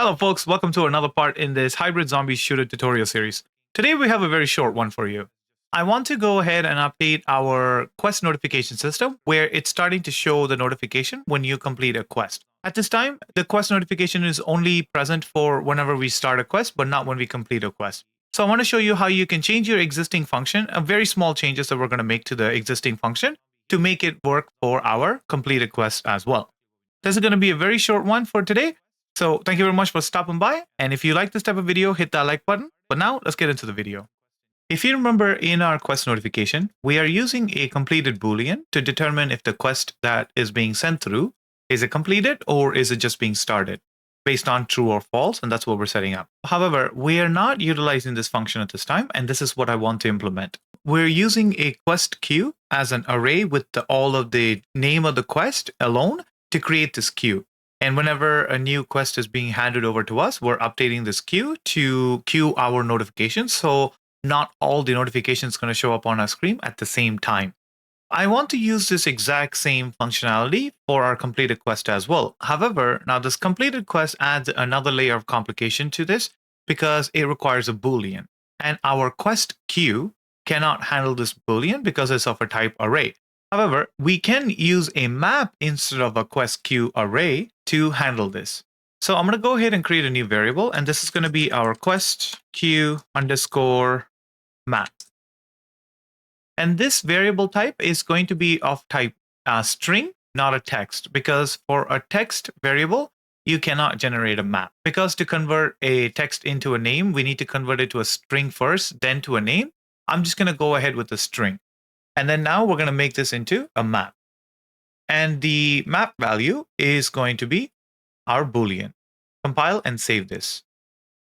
Hello folks, welcome to another part in this hybrid zombie shooter tutorial series. Today we have a very short one for you. I want to go ahead and update our quest notification system where it's starting to show the notification when you complete a quest. At this time, the quest notification is only present for whenever we start a quest, but not when we complete a quest. So I want to show you how you can change your existing function, very small changes that we're going to make to the existing function to make it work for our completed quest as well. This is going to be a very short one for today. So thank you very much for stopping by. And if you like this type of video, hit that like button. But now let's get into the video. If you remember in our quest notification, we are using a completed Boolean to determine if the quest that is being sent through, is it completed or is it just being started based on true or false. And that's what we're setting up. However, we are not utilizing this function at this time. And this is what I want to implement. We're using a quest queue as an array with all of the name of the quest alone to create this queue. And whenever a new quest is being handed over to us, we're updating this queue to queue our notifications. So not all the notifications going to show up on our screen at the same time. I want to use this exact same functionality for our completed quest as well. However, now this completed quest adds another layer of complication to this because it requires a Boolean. And our quest queue cannot handle this Boolean because it's of a type array. However, we can use a map instead of a quest queue array to handle this. So I'm going to go ahead and create a new variable, and this is going to be our quest queue underscore map. And this variable type is going to be of type string, not a text, because for a text variable, you cannot generate a map. Because to convert a text into a name, we need to convert it to a string first, then to a name. I'm just going to go ahead with a string. And then now we're going to make this into a map. And the map value is going to be our Boolean. Compile and save this.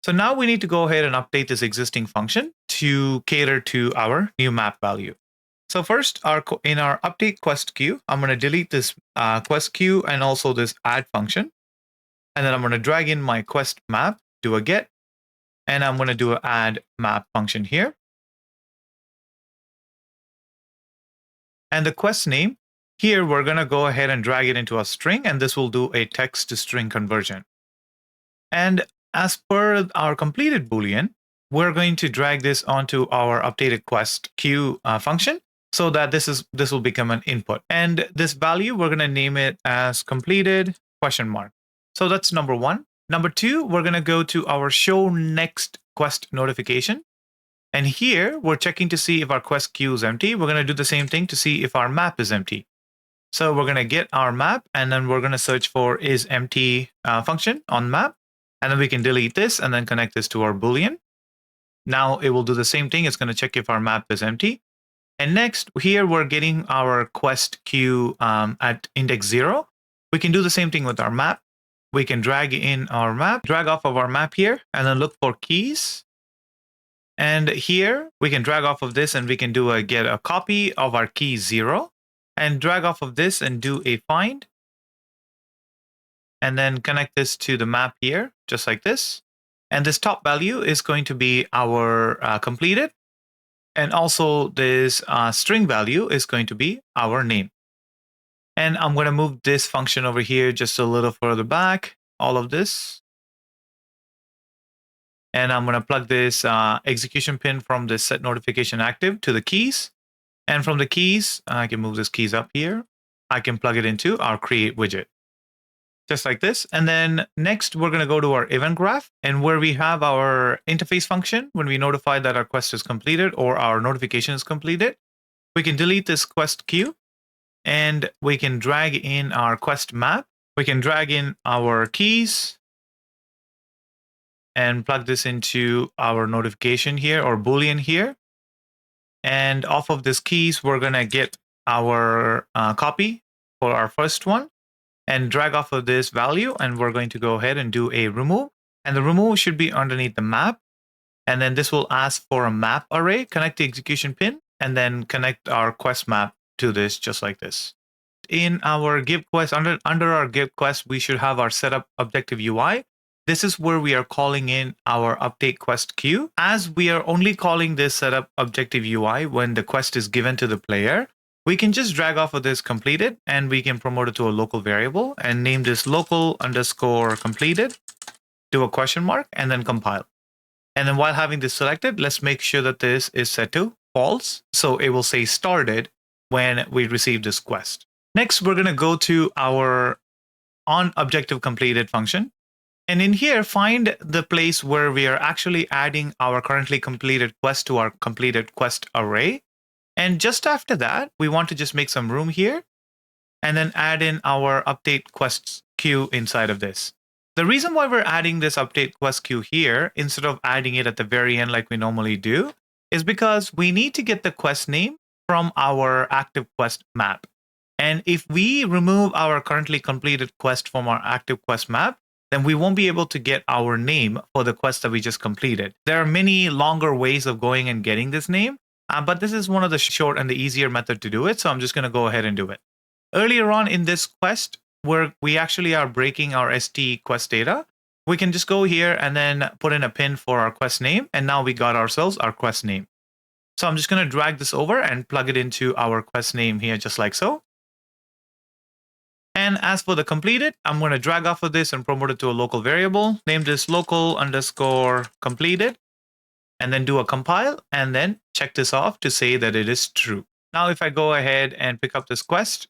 So now we need to go ahead and update this existing function to cater to our new map value. So first, in our update quest queue, I'm going to delete this quest queue and also this add function. And then I'm going to drag in my quest map, do a get, and I'm going to do an add map function here. And the quest name, here we're going to go ahead and drag it into a string, and this will do a text to string conversion. And as per our completed Boolean, we're going to drag this onto our updated quest queue function so that this will become an input. And this value, we're going to name it as completed ? So that's number one. Number two, we're going to go to our show next quest notification. And here we're checking to see if our quest queue is empty. We're going to do the same thing to see if our map is empty. So we're going to get our map, and then we're going to search for is empty function on map. And then we can delete this and then connect this to our Boolean. Now it will do the same thing. It's going to check if our map is empty. And next, here we're getting our quest queue at index 0. We can do the same thing with our map. We can drag in our map, drag off of our map here, and then look for keys. And here we can drag off of this and we can do get a copy of our key 0 and drag off of this and do a find. And then connect this to the map here, just like this. And this top value is going to be our completed. And also this string value is going to be our name. And I'm going to move this function over here just a little further back, all of this. And I'm going to plug this execution pin from the set notification active to the keys. And from the keys, I can move this keys up here. I can plug it into our create widget. Just like this. And then next, we're going to go to our event graph, and where we have our interface function, when we notify that our quest is completed or our notification is completed, we can delete this quest queue and we can drag in our quest map. We can drag in our keys and plug this into our notification here or Boolean here. And off of this keys, we're going to get our copy for our first one and drag off of this value. And we're going to go ahead and do a remove. And the remove should be underneath the map. And then this will ask for a map array, connect the execution pin, and then connect our quest map to this just like this. In our give quest, under our give quest, we should have our setup objective UI. This is where we are calling in our update quest queue. As we are only calling this setup objective UI when the quest is given to the player, we can just drag off of this completed and we can promote it to a local variable and name this local underscore completed do a question mark, and then compile. And then while having this selected, let's make sure that this is set to false. So it will say started when we receive this quest. Next, we're going to go to our onObjectiveCompleted function. And in here, find the place where we are actually adding our currently completed quest to our completed quest array. And just after that, we want to just make some room here and then add in our update quests queue inside of this. The reason why we're adding this update quest queue here instead of adding it at the very end like we normally do is because we need to get the quest name from our active quest map. And if we remove our currently completed quest from our active quest map, then we won't be able to get our name for the quest that we just completed. There are many longer ways of going and getting this name, but this is one of the short and the easier method to do it. So I'm just going to go ahead and do it. Earlier on in this quest, where we actually are breaking our ST quest data, we can just go here and then put in a pin for our quest name. And now we got ourselves our quest name. So I'm just going to drag this over and plug it into our quest name here, just like so. And as for the completed, I'm going to drag off of this and promote it to a local variable. Name this local_completed. And then do a compile and then check this off to say that it is true. Now, if I go ahead and pick up this quest,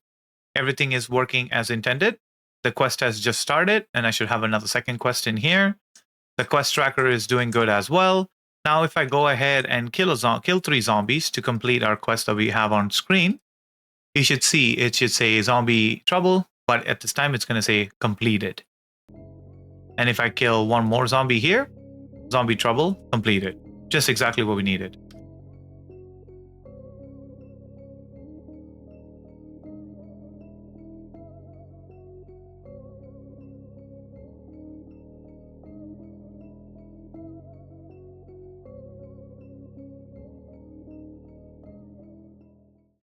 everything is working as intended. The quest has just started and I should have another second quest in here. The quest tracker is doing good as well. Now, if I go ahead and kill 3 zombies to complete our quest that we have on screen, you should see it should say zombie trouble, but at this time it's going to say completed. And if I kill one more zombie here, zombie trouble completed. Just exactly what we needed.